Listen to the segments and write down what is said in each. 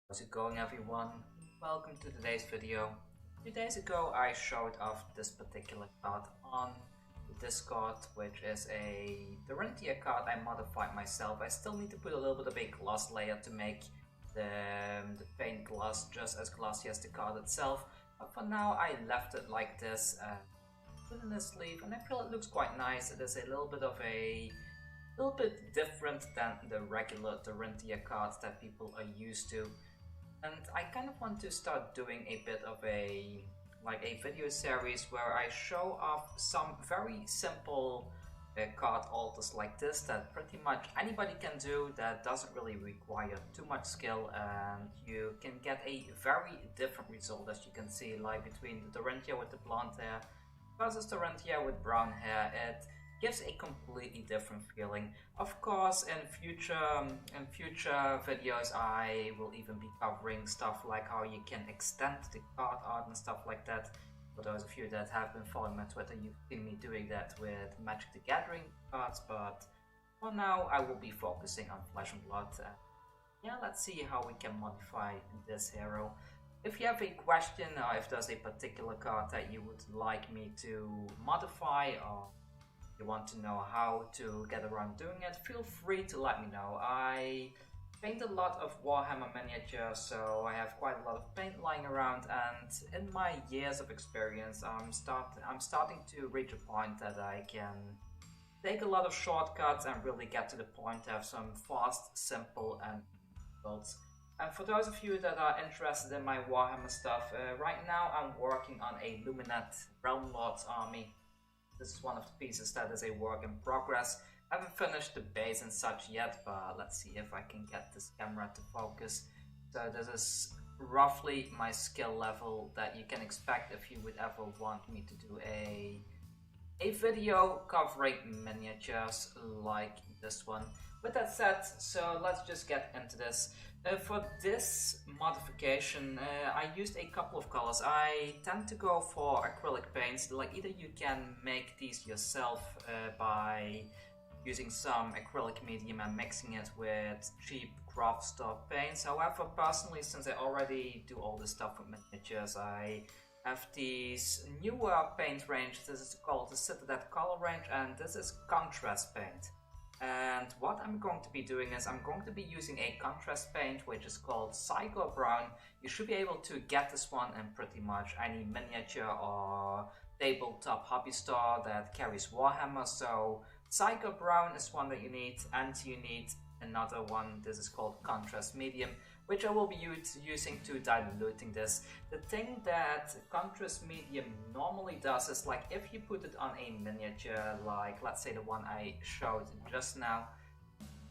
How's it going, everyone? Welcome to today's video. 2 days ago I showed off this particular card on the Discord, which is a Dorinthea card I modified myself. I still need to put a little bit of a gloss layer to make the paint gloss just as glossy as the card itself. But for now I left it like this, put in a sleeve, and I feel it looks quite nice. It is a little bit different than the regular Dorinthea cards that people are used to. And I kind of want to start doing a bit of a video series where I show off some very simple card alters like this that pretty much anybody can do, that doesn't really require too much skill, and you can get a very different result, as you can see, like between the Dorinthea with the blonde hair versus Dorinthea with brown hair. It gives a completely different feeling. Of course, in future videos I will even be covering stuff like how you can extend the card art and stuff like that. For those of you that have been following my Twitter, you've seen me doing that with Magic the Gathering cards, but for now I will be focusing on Flesh and Blood. Yeah, let's see how we can modify this hero. If you have a question, or if there's a particular card that you would like me to modify, or you want to know how to get around doing it, feel free to let me know. I paint a lot of Warhammer miniatures, so I have quite a lot of paint lying around, and in my years of experience I'm starting to reach a point that I can take a lot of shortcuts and really get to the point, have some fast, simple and builds. And for those of you that are interested in my Warhammer stuff, right now I'm working on a Lumineth Realm Lord's army. This is one of the pieces that is a work in progress. I haven't finished the base and such yet, but let's see if I can get this camera to focus. So this is roughly my skill level that you can expect if you would ever want me to do a video covering miniatures like this one. With that said, so let's just get into this. For this modification, I used a couple of colors. I tend to go for acrylic paints. Like, either you can make these yourself by using some acrylic medium and mixing it with cheap craft store paints. However, personally, since I already do all this stuff with miniatures, I have these newer paint range. This is called the Citadel color range, and this is contrast paint. And what I'm going to be doing is I'm going to be using a contrast paint which is called Psycho Brown. You should be able to get this one in pretty much any miniature or tabletop hobby store that carries Warhammer. So Psycho Brown is one that you need, and you need another one. This is called Contrast Medium, which I will be using to diluting this. The thing that Contrast Medium normally does is, like, if you put it on a miniature, like let's say the one I showed just now,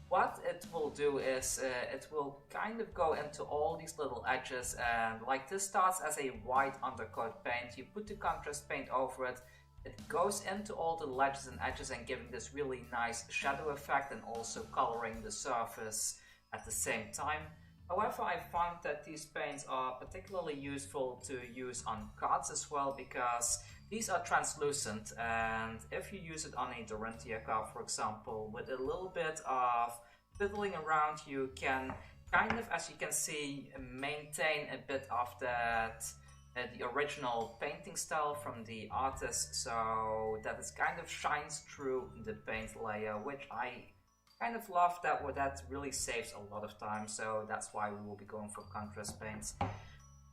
what it will do is it will kind of go into all these little edges, and like this starts as a white undercoat paint. You put the contrast paint over it, it goes into all the ledges and edges and giving this really nice shadow effect and also coloring the surface at the same time. However, I found that these paints are particularly useful to use on cards as well, because these are translucent, and if you use it on a Dorinthea card, for example, with a little bit of fiddling around, you can kind of, as you can see, maintain a bit of that the original painting style from the artist, so that it kind of shines through the paint layer, which I kind of love. That really saves a lot of time, so that's why we will be going for contrast paints.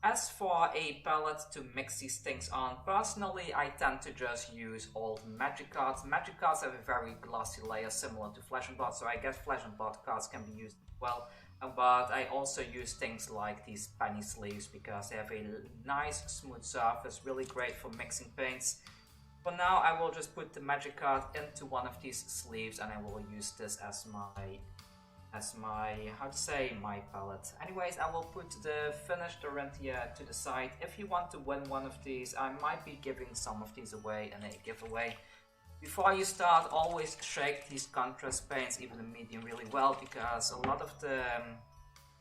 As for a palette to mix these things on, personally I tend to just use old Magic cards. Magic cards have a very glossy layer similar to Flesh and Blood, so I guess Flesh and Blood cards can be used as well. But I also use things like these penny sleeves because they have a nice smooth surface, really great for mixing paints. For now I will just put the Magic card into one of these sleeves, and I will use this as my my palette. Anyways, I will put the finished Dorinthea to the side. If you want to win one of these, I might be giving some of these away in a giveaway. Before you start, always shake these contrast paints, even the medium, really well, because a lot of the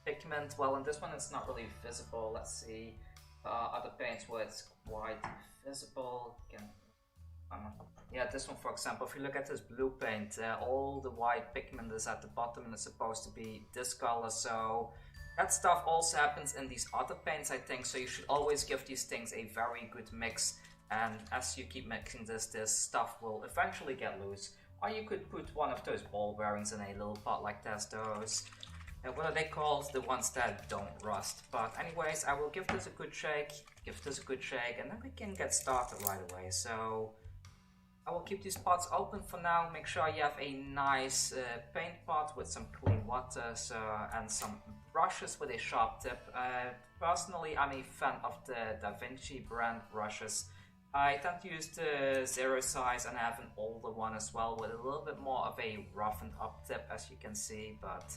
pigment, well, in this one it's not really visible. Let's see, other paints where it's quite visible. Yeah, this one, for example, if you look at this blue paint, all the white pigment is at the bottom and it's supposed to be this color, so That stuff also happens in these other paints, I think, so you should always give these things a very good mix, and as you keep mixing this stuff will eventually get loose. Or you could put one of those ball bearings in a little pot like this, those, what are they called? The ones that don't rust. But anyways, I will give this a good shake, and then we can get started right away. So I will keep these pots open for now. Make sure you have a nice paint pot with some clean water and some brushes with a sharp tip. Personally, I'm a fan of the Da Vinci brand brushes. I tend to use the 0 size, and I have an older one as well with a little bit more of a roughened up tip, as you can see, but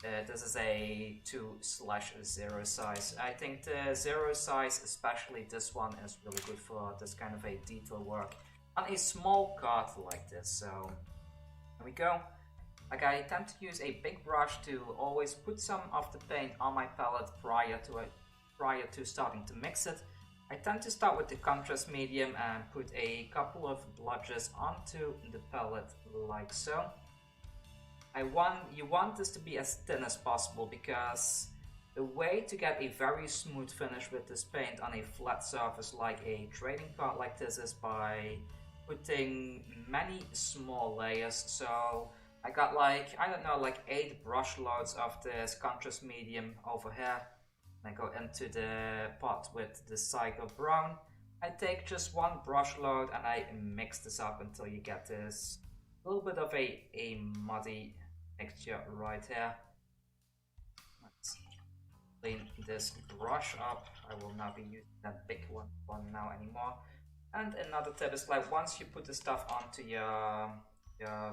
this is a 2/0 size. I think the 0 size, especially this one, is really good for this kind of a detail work on a small card like this. So there we go. Like, I tend to use a big brush to always put some of the paint on my palette prior to starting to mix it. I tend to start with the contrast medium and put a couple of blotches onto the palette like so. You want this to be as thin as possible, because the way to get a very smooth finish with this paint on a flat surface like a trading card like this is by putting many small layers. So I got like, I don't know, like 8 brush loads of this contrast medium over here. I go into the pot with the Psycho Brown. I take just 1 brush load and I mix this up until you get this little bit of a muddy mixture right here. Let's clean this brush up. I will not be using that big one now anymore. And another tip is, like, once you put the stuff onto your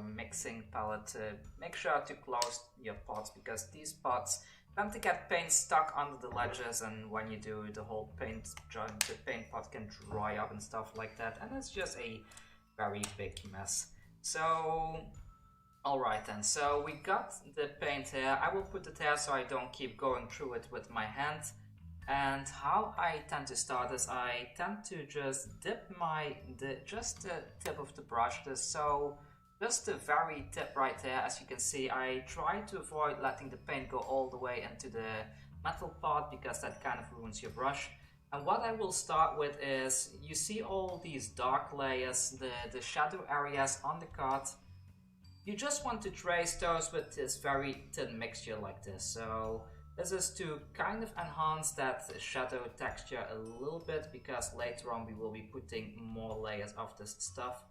mixing palette, make sure to close your pots, because these pots tend to get paint stuck under the ledges, and when you do, the whole paint pot can dry up and stuff like that, and it's just a very big mess. So alright then, so we got the paint here. I will put it here so I don't keep going through it with my hand. And how I tend to start is I tend to just dip just the tip of the brush, just the very tip right there. As you can see, I try to avoid letting the paint go all the way into the metal part, because that kind of ruins your brush. And what I will start with is, you see all these dark layers, the shadow areas on the card. You just want to trace those with this very thin mixture like this. So this is to kind of enhance that shadow texture a little bit, because later on we will be putting more layers of this stuff.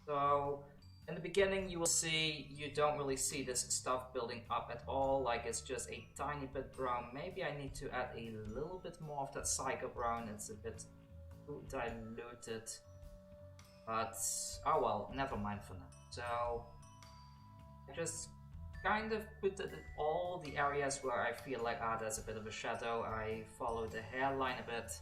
So in the beginning you will see, you don't really see this stuff building up at all, like it's just a tiny bit brown. Maybe I need to add a little bit more of that Psycho Brown, it's a bit too diluted. But oh well, never mind for now. So I just kind of put it in all the areas where I feel like, there's a bit of a shadow. I follow the hairline a bit.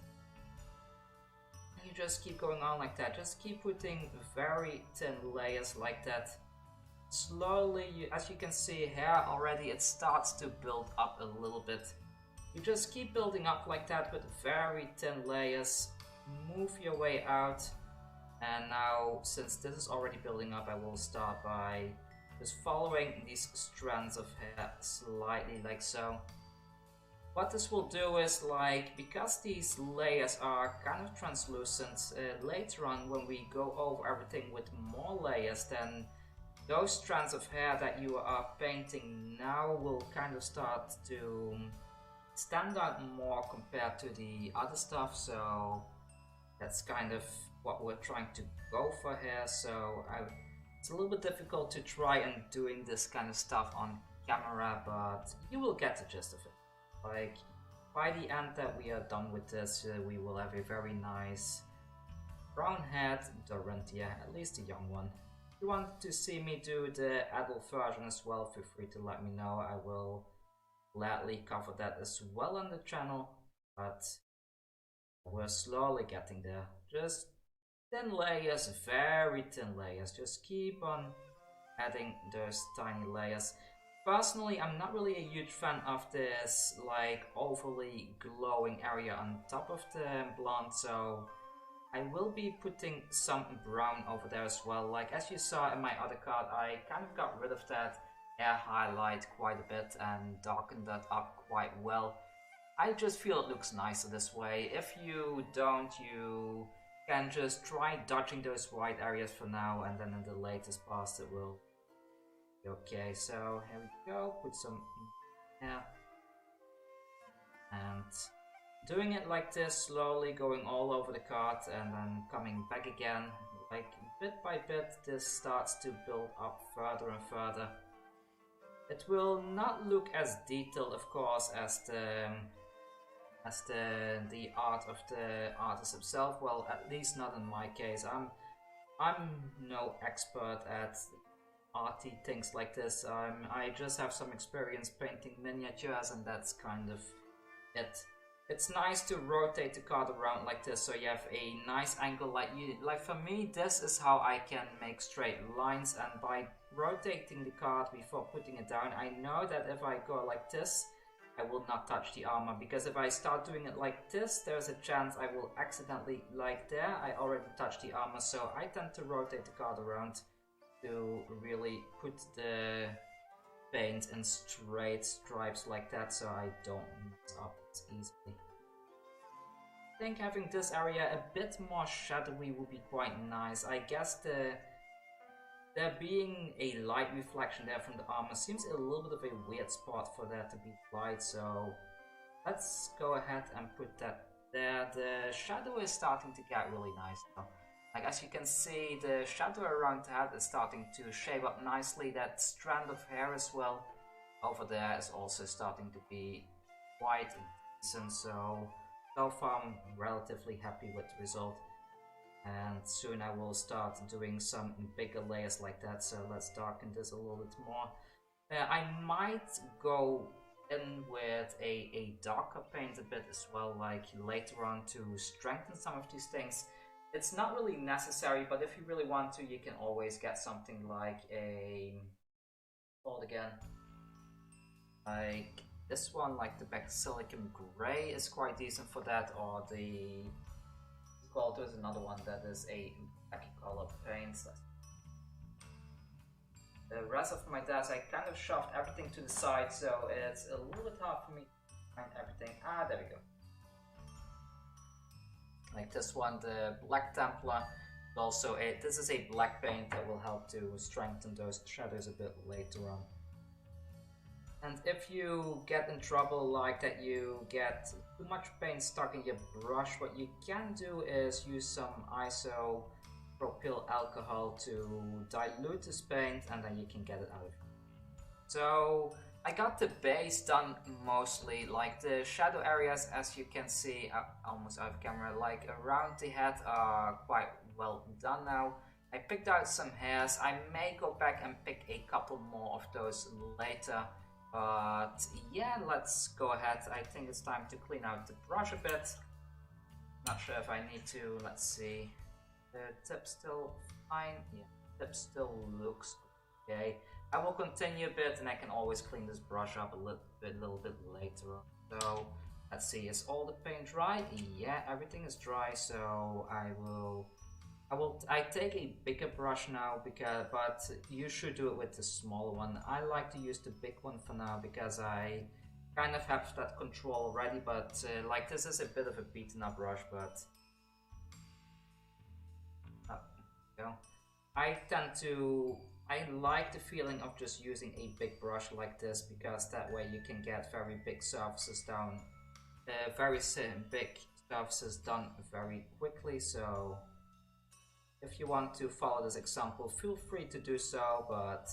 And you just keep going on like that. Just keep putting very thin layers like that. Slowly, as you can see here already, it starts to build up a little bit. You just keep building up like that with very thin layers. Move your way out. And now, since this is already building up, I will start by just following these strands of hair slightly like so. What this will do is, like, because these layers are kind of translucent, later on when we go over everything with more layers, then those strands of hair that you are painting now will kind of start to stand out more compared to the other stuff. So that's kind of what we're trying to go for here. So it's a little bit difficult to try and doing this kind of stuff on camera, but you will get the gist of it. Like, by the end that we are done with this, we will have a very nice brown-haired Dorinthea, at least a young one. If you want to see me do the adult version as well, feel free to let me know. I will gladly cover that as well on the channel, but we're slowly getting there. Just thin layers, very thin layers. Just keep on adding those tiny layers. Personally, I'm not really a huge fan of this like overly glowing area on top of the blonde, so I will be putting some brown over there as well. Like, as you saw in my other card, I kind of got rid of that hair highlight quite a bit and darken that up quite well. I just feel it looks nicer this way. If you don't, you can just try dodging those white areas for now, and then in the latest pass it will be okay. So here we go, put some hair. And doing it like this, slowly going all over the card and then coming back again, like bit by bit, this starts to build up further and further. It will not look as detailed, of course, as the art of the artist himself. Well, at least not in my case. I'm no expert at arty things like this. I just have some experience painting miniatures, and that's kind of it. It's nice to rotate the card around like this, so you have a nice angle. Like for me, this is how I can make straight lines, and by rotating the card before putting it down, I know that if I go like this, I will not touch the armor, because if I start doing it like this, there's a chance I will accidentally, like there, I already touched the armor, so I tend to rotate the card around to really put the paint in straight stripes like that, so I don't mess up as easily. I think having this area a bit more shadowy would be quite nice. I guess there being a light reflection there from the armor seems a little bit of a weird spot for there to be light, so let's go ahead and put that there. The shadow is starting to get really nice now. Like, as you can see, the shadow around the head is starting to shape up nicely. That strand of hair as well over there is also starting to be quite decent, so far I'm relatively happy with the result. And soon I will start doing some bigger layers like that, so let's darken this a little bit more. I might go in with a darker paint a bit as well, like later on, to strengthen some of these things. It's not really necessary, but if you really want to, you can always get something like a, called again, like this one, like the Silicon Gray is quite decent for that, or there's another one that is a black color paint. The rest of my desk, I kind of shoved everything to the side, so it's a little bit hard for me to find everything. Ah, there we go. Like this one, the Black Templar, also this is a black paint that will help to strengthen those shadows a bit later on. And if you get in trouble like that, you get too much paint stuck in your brush, what you can do is use some isopropyl alcohol to dilute this paint, and then you can get it out. So I got the base done mostly, like the shadow areas, as you can see, almost out of camera, like around the head are quite well done now. I picked out some hairs. I may go back and pick a couple more of those later. But yeah, let's go ahead. I think it's time to clean out the brush a bit. Not sure if I need to. Let's see. The tip still fine. Yeah, tip still looks okay. I will continue a bit, and I can always clean this brush up a little bit later on. So let's see. Is all the paint dry? Yeah, everything is dry. So I take a bigger brush now, but you should do it with the smaller one. I like to use the big one for now because I kind of have that control already, but like this is a bit of a beaten up brush, but I like the feeling of just using a big brush like this, because that way you can get very big surfaces down, very big surfaces done very quickly. So if you want to follow this example, feel free to do so, but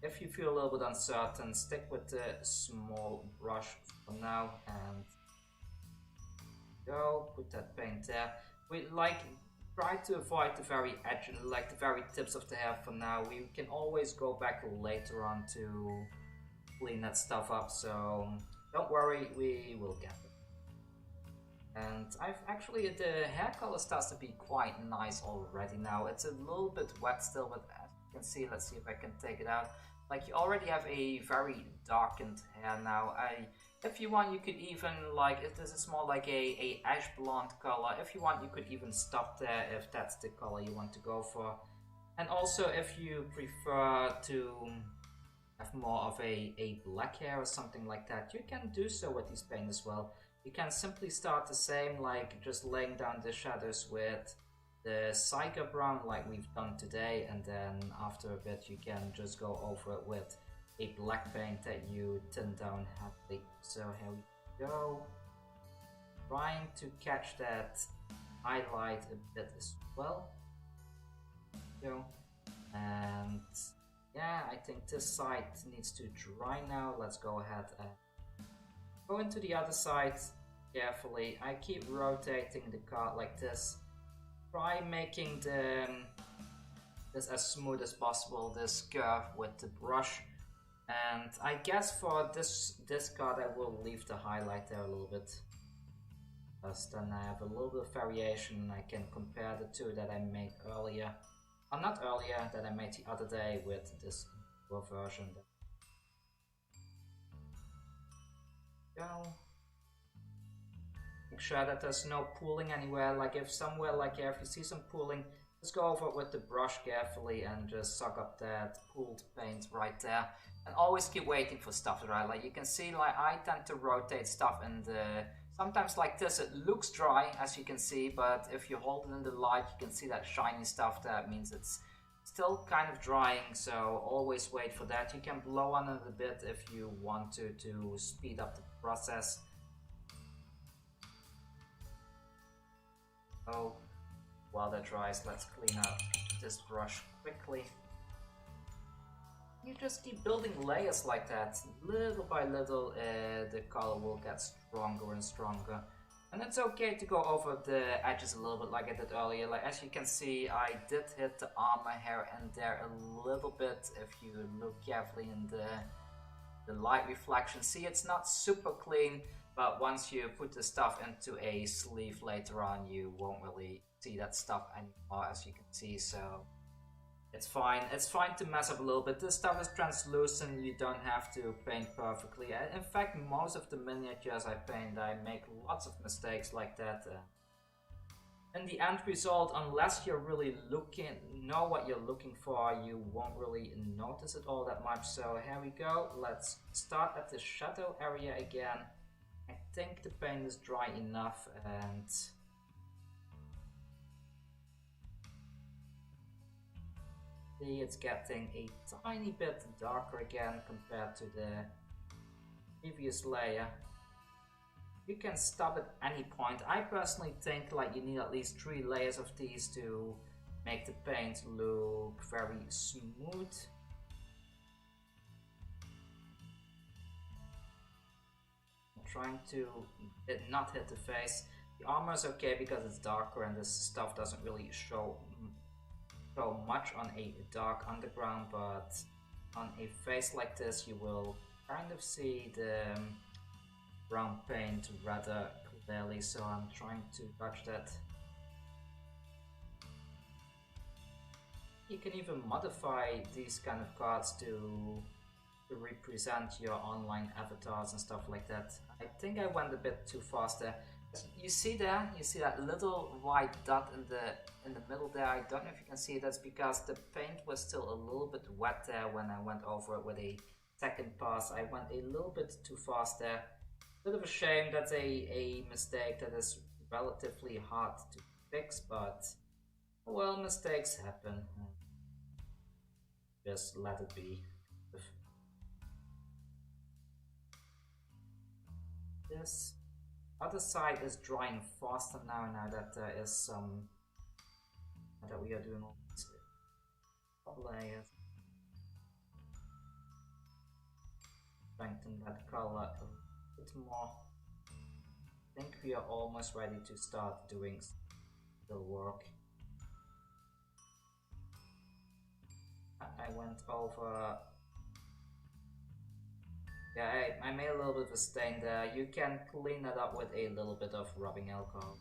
if you feel a little bit uncertain, stick with the small brush for now, and go put that paint there. We try to avoid the very edge, like the very tips of the hair for now. We can always go back later on to clean that stuff up, so don't worry, we will get it. And the hair color starts to be quite nice already now. It's a little bit wet still, but as you can see, let's see if I can take it out. Like, you already have a very darkened hair now. If you want, you could even, like, if this is more like a ash blonde color, if you want, you could even stop there if that's the color you want to go for. And also, if you prefer to have more of a black hair or something like that, you can do so with these paint as well. You can simply start the same, like just laying down the shadows with the Psycho Brown like we've done today, and then after a bit you can just go over it with a black paint that you tint down heavily. So here we go. Trying to catch that highlight a bit as well. Go. And yeah, I think this side needs to dry now. Let's go ahead and go into the other side carefully. I keep rotating the card like this. Try making this as smooth as possible, this curve with the brush. And I guess for this card I will leave the highlight there a little bit. Because then I have a little bit of variation. I can compare the two that I made earlier. Not earlier, that I made the other day with this version. Go. Make sure that there's no pooling anywhere. Like if somewhere like here, if you see some pooling, just go over it with the brush carefully and just suck up that pooled paint right there. And always keep waiting for stuff to dry. Like you can see, like I tend to rotate stuff, and sometimes like this it looks dry as you can see, but if you hold it in the light you can see that shiny stuff. That means it's still kind of drying, so always wait for that. You can blow on it a bit if you want to speed up the process. Oh, while that dries, let's clean up this brush quickly. You just keep building layers like that. Little by little, the color will get stronger and stronger. And it's okay to go over the edges a little bit like I did earlier. Like as you can see, I did hit the armor here and there a little bit. If you look carefully in the light reflection, see it's not super clean, but once you put the stuff into a sleeve later on, you won't really see that stuff anymore, as you can see. So it's fine. It's fine to mess up a little bit. This stuff is translucent. You don't have to paint perfectly. In fact, most of the miniatures I paint, I make lots of mistakes like that. In the end result, unless you're really know what you're looking for, you won't really notice it all that much. So here we go. Let's start at the shadow area again. I think the paint is dry enough, and see it's getting a tiny bit darker again compared to the previous layer. You can stop at any point. I personally think like you need at least 3 layers of these to make the paint look very smooth. Trying to not hit the face. The armor is okay because it's darker and this stuff doesn't really show much on a dark underground, but on a face like this you will kind of see the brown paint rather clearly, so I'm trying to dodge that. You can even modify these kind of cards to represent your online avatars and stuff like that. I think I went a bit too fast there. You see there, you see that little white dot in the middle there. I don't know if you can see it. That's because the paint was still a little bit wet there when I went over it with a second pass. I went a little bit too fast there. Bit of a shame. That's a mistake that is relatively hard to fix, but well, mistakes happen. Just let it be. This other side is drying faster now that there is some that we are doing all these layers. Strengthen that color a bit more. I think we are almost ready to start doing the work. I went over. Yeah, I made a little bit of a stain there. You can clean it up with a little bit of rubbing alcohol.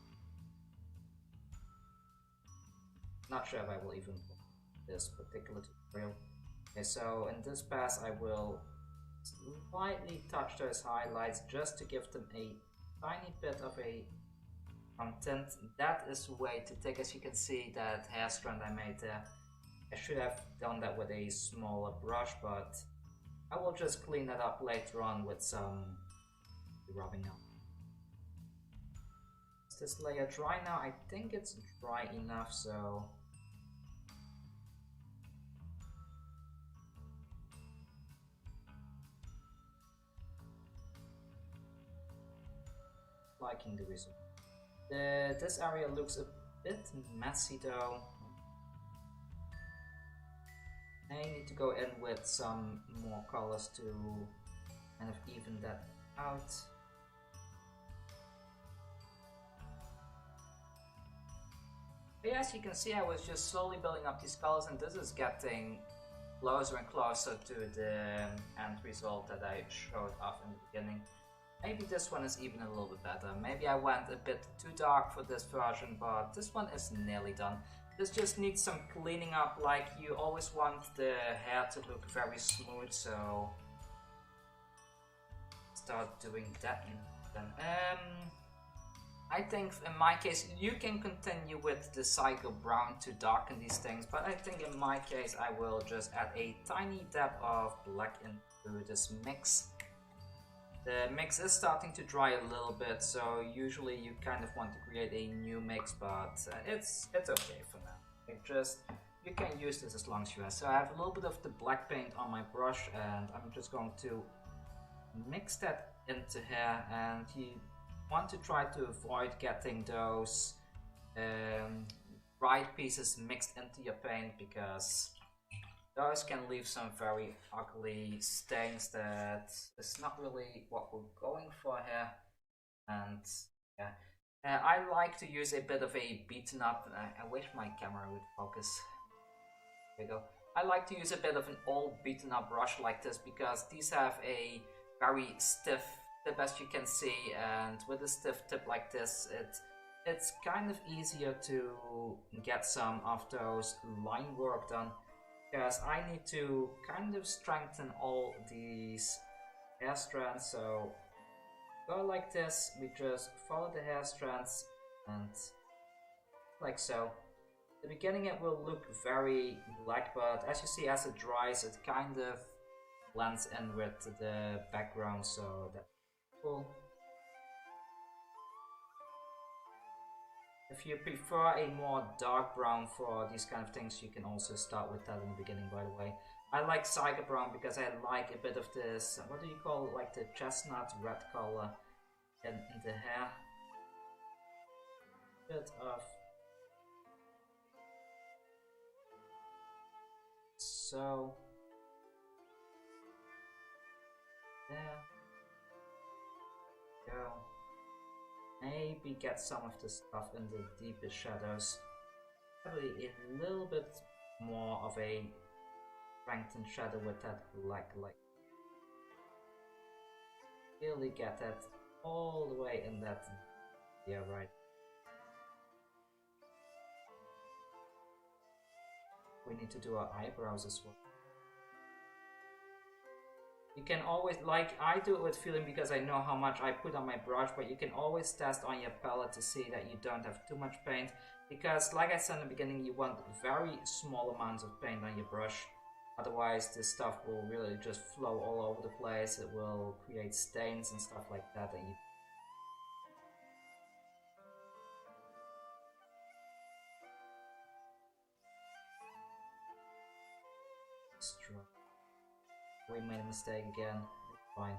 Not sure if I will even put this particular tutorial. Okay, so in this pass I will slightly touch those highlights just to give them a tiny bit of a content. That is way too thick, as you can see that hair strand I made there. I should have done that with a smaller brush, but I will just clean that up later on with some rubbing out. Is this layer dry now? I think it's dry enough, so... Liking the result. This area looks a bit messy though. I need to go in with some more colors to kind of even that out. But as you can see, I was just slowly building up these colors, and this is getting closer and closer to the end result that I showed off in the beginning. Maybe this one is even a little bit better. Maybe I went a bit too dark for this version, but this one is nearly done. This just needs some cleaning up, like you always want the hair to look very smooth, so start doing that then. I think in my case you can continue with the Psycho Brown to darken these things, but I think in my case I will just add a tiny dab of black into this mix. The mix is starting to dry a little bit, so usually you kind of want to create a new mix, but it's okay for now. You can use this as long as you have. So I have a little bit of the black paint on my brush, and I'm just going to mix that into here. And you want to try to avoid getting those bright pieces mixed into your paint, because those can leave some very ugly stains that is not really what we're going for here. And yeah, I like to use a bit of a beaten up, I wish my camera would focus. There we go. I like to use a bit of an old beaten up brush like this, because these have a very stiff tip, as you can see, and with a stiff tip like this, it's kind of easier to get some of those line work done. Because I need to kind of strengthen all these hair strands, so go like this, we just follow the hair strands and like so. At the beginning it will look very black, but as you see, as it dries, it kind of blends in with the background, so that's cool. If you prefer a more dark brown for these kind of things, you can also start with that in the beginning, by the way. I like Psycho Brown because I like a bit of this, what do you call it, like the chestnut red color in the hair. Bit of... So... there. Go. Maybe get some of the stuff in the deepest shadows. Probably a little bit more of a strengthened shadow with that black light. Really get that all the way in that. Yeah, right. We need to do our eyebrows as well. You can always, like I do it with feeling because I know how much I put on my brush, but you can always test on your palette to see that you don't have too much paint, because like I said in the beginning, you want very small amounts of paint on your brush, otherwise this stuff will really just flow all over the place. It will create stains and stuff like that, and you we made a mistake again. It's fine.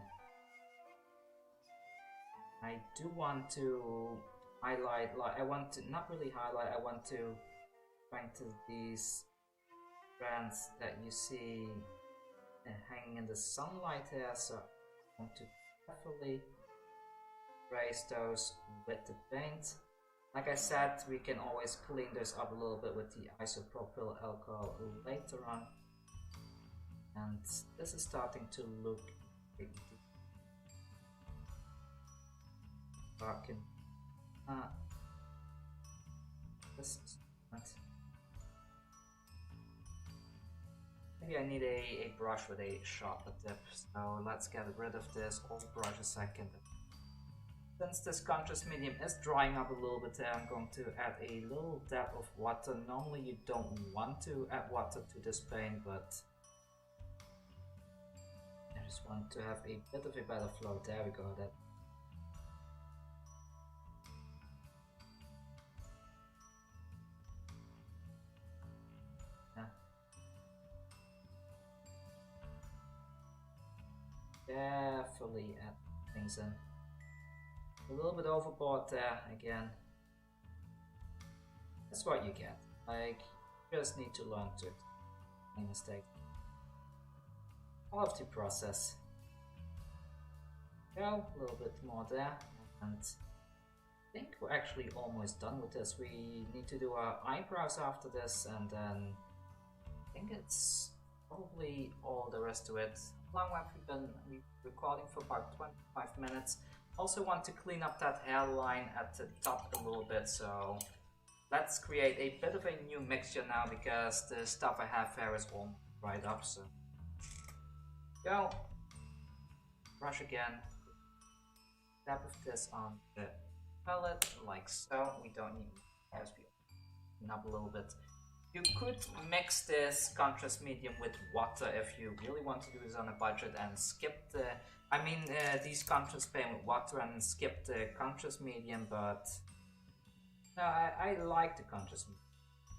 I do want to highlight, like I want to, not really highlight, I want to strengthen these strands that you see hanging in the sunlight here, so I want to carefully trace those with the paint. Like I said, we can always clean this up a little bit with the isopropyl alcohol later on. And this is starting to look darken. This is not. Maybe I need a brush with a sharper tip, so let's get rid of this old brush a second. Since this contrast medium is drying up a little bit there, I'm going to add a little dab of water. Normally you don't want to add water to this paint, but Just want to have a bit of a better flow. There we go. That. Yeah. Carefully add things in. A little bit overboard there again. That's what you get. Like, you just need to learn to make mistakes. All of the process. Go a little bit more there, and I think we're actually almost done with this. We need to do our eyebrows after this, and then I think it's probably all there is to it. How long have we been recording? For about 25 minutes. Also want to clean up that hairline at the top a little bit, so let's create a bit of a new mixture now, because the stuff I have here is all dried up. So go, brush again, dab of this on the palette like so. We don't need as we clean up a little bit. You could mix this contrast medium with water if you really want to do this on a budget and skip the, these contrast paint with water and skip the contrast medium, but no, I like the contrast medium.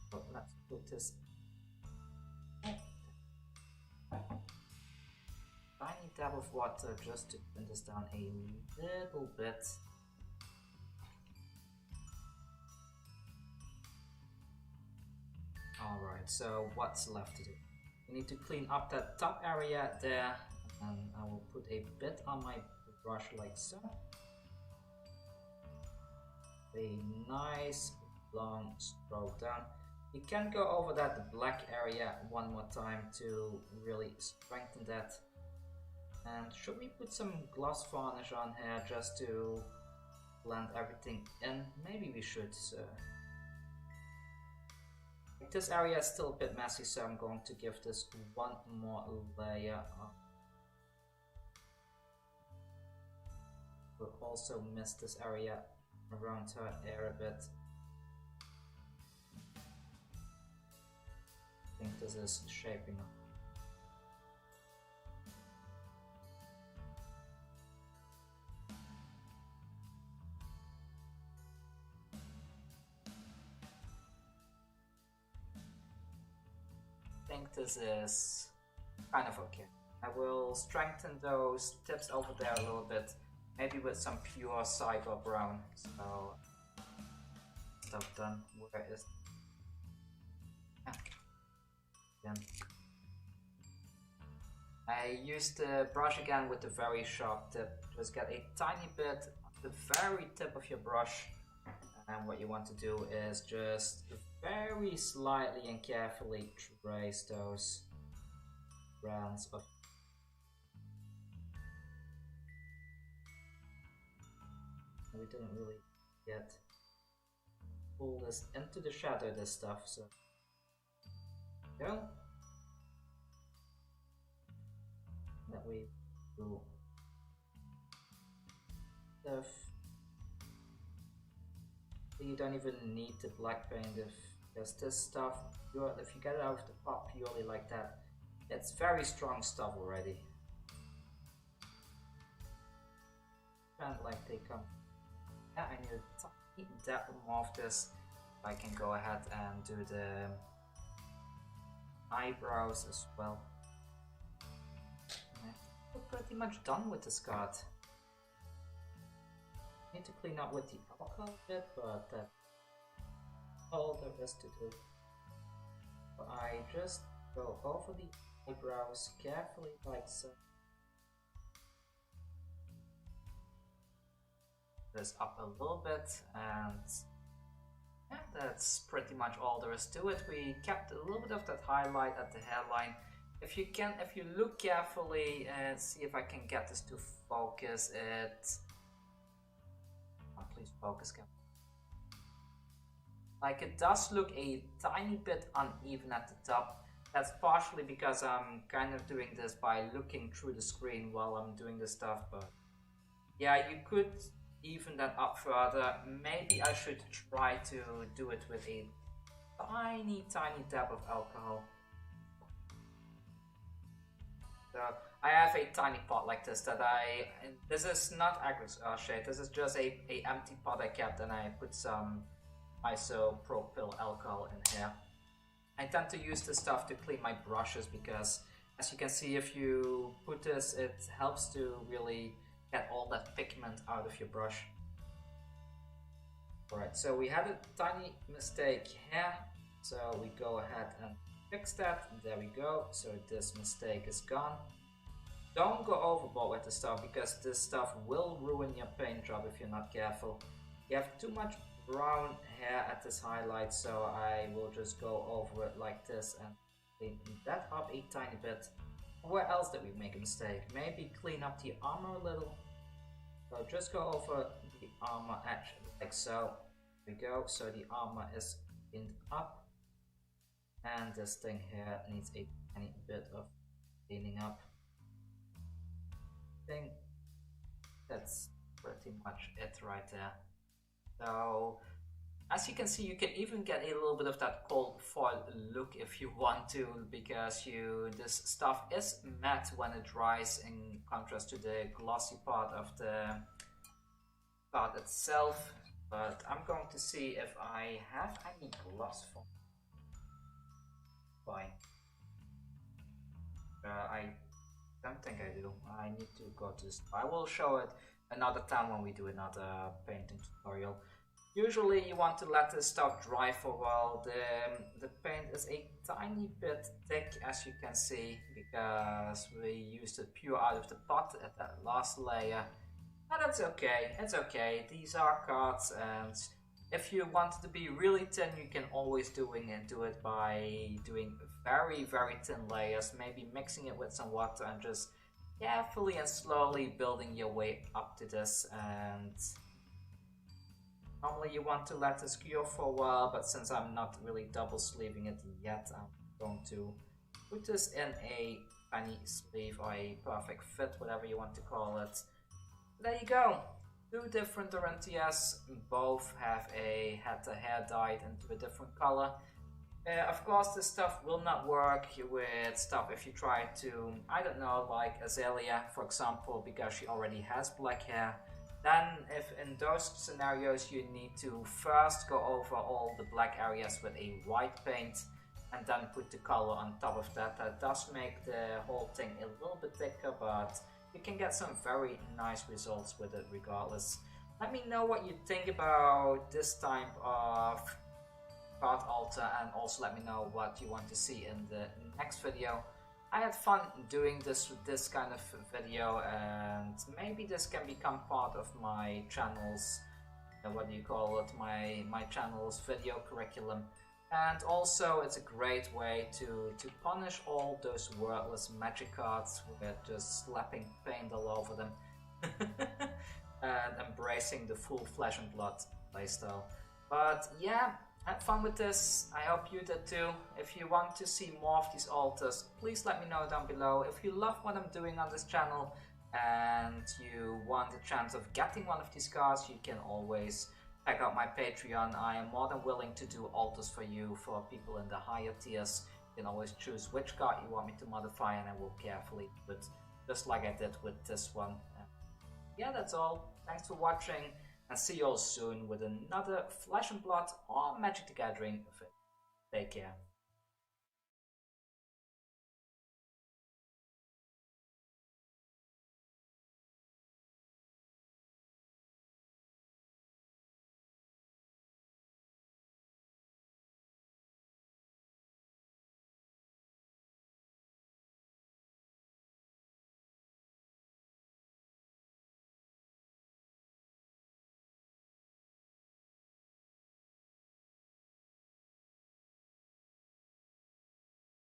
But let's put this tiny dab of water just to bring this down a little bit. Alright, so what's left to do? We need to clean up that top area there, and I will put a bit on my brush like so. A nice long stroke down. You can go over that black area one more time to really strengthen that. And should we put some gloss varnish on here just to blend everything in? Maybe we should. This area is still a bit messy, so I'm going to give this one more layer of. We'll also mist this area around her hair a bit. I think this is shaping up. I think this is kind of okay. I will strengthen those tips over there a little bit, maybe with some pure cyber brown. So stuff done. Where is again? I used the brush again with the very sharp tip. Just get a tiny bit at the very tip of your brush, and what you want to do is just very slightly and carefully trace those brands of. We didn't really yet pull this into the shadow, this stuff, so go. That we do stuff. You don't even need the black paint because this stuff, if you get it out of the pot purely like that, it's very strong stuff already. And like they come. Yeah, I need a tiny dab more of this. I can go ahead and do the eyebrows as well. We're pretty much done with this card. Need to clean up with the alcohol a bit, but that's all there is to do. So I just go over the eyebrows carefully like so. This up a little bit, and yeah, that's pretty much all there is to it. We kept a little bit of that highlight at the hairline. If you look carefully and see if I can get this to focus it. Oh, please focus, like it does look a tiny bit uneven at the top. That's partially because I'm kind of doing this by looking through the screen while I'm doing this stuff, but yeah, you could even that up further. Maybe I should try to do it with a tiny dab of alcohol. So I have have a tiny pot like this that this is not shade, this is just a empty pot I kept, and I put some isopropyl alcohol in here. I tend to use this stuff to clean my brushes because, as you can see, if you put this, it helps to really get all that pigment out of your brush. Alright, so we had a tiny mistake here, so we go ahead and fix that. There we go, so this mistake is gone. Don't go overboard with the stuff, because this stuff will ruin your paint job if you're not careful. You have too much brown hair at this highlight, so I will just go over it like this and clean that up a tiny bit. Where else did we make a mistake? Maybe clean up the armor a little. So just go over the armor edge like so. There we go, so the armor is cleaned up. And this thing here needs a tiny bit of cleaning up. I think that's pretty much it right there. So, as you can see, you can even get a little bit of that cold foil look if you want to, because this stuff is matte when it dries, in contrast to the glossy part of the part itself. But I'm going to see if I have any gloss for fine. I don't think I do. I need to go to this. I will show it another time when we do another painting tutorial. Usually you want to let this stuff dry for a while. The paint is a tiny bit thick, as you can see, because we used it pure out of the pot at that last layer. But that's okay, it's okay. These are cards, and if you want it to be really thin, you can always do it by doing very, very thin layers, maybe mixing it with some water and just carefully and slowly building your way up to this. And normally you want to let this cure for a while, but since I'm not really double sleeving it yet, I'm going to put this in a tiny sleeve or a perfect fit, whatever you want to call it. There you go. Two different Dorinthias, both have had the hair dyed into a different color. Of course, this stuff will not work with stuff if you try to, I don't know, like Azalea, for example, because she already has black hair. Then, if in those scenarios you need to first go over all the black areas with a white paint and then put the color on top of that. That does make the whole thing a little bit thicker, but you can get some very nice results with it regardless. Let me know what you think about this type of card alter, and also let me know what you want to see in the next video. I had fun doing this kind of video, and maybe this can become part of my channel's, what do you call it, my channel's video curriculum. And also it's a great way to punish all those wordless magic cards with just slapping paint all over them and embracing the full flesh and blood playstyle. But yeah, had fun with this. I hope you did too. If you want to see more of these alters, please let me know down below. If you love what I'm doing on this channel and you want a chance of getting one of these cards, you can always check out my Patreon. I am more than willing to do alters for you, for people in the higher tiers. You can always choose which card you want me to modify, and I will carefully do it, just like I did with this one. Yeah, that's all. Thanks for watching, and see you all soon with another Flesh and Blood or Magic the Gathering. Take care.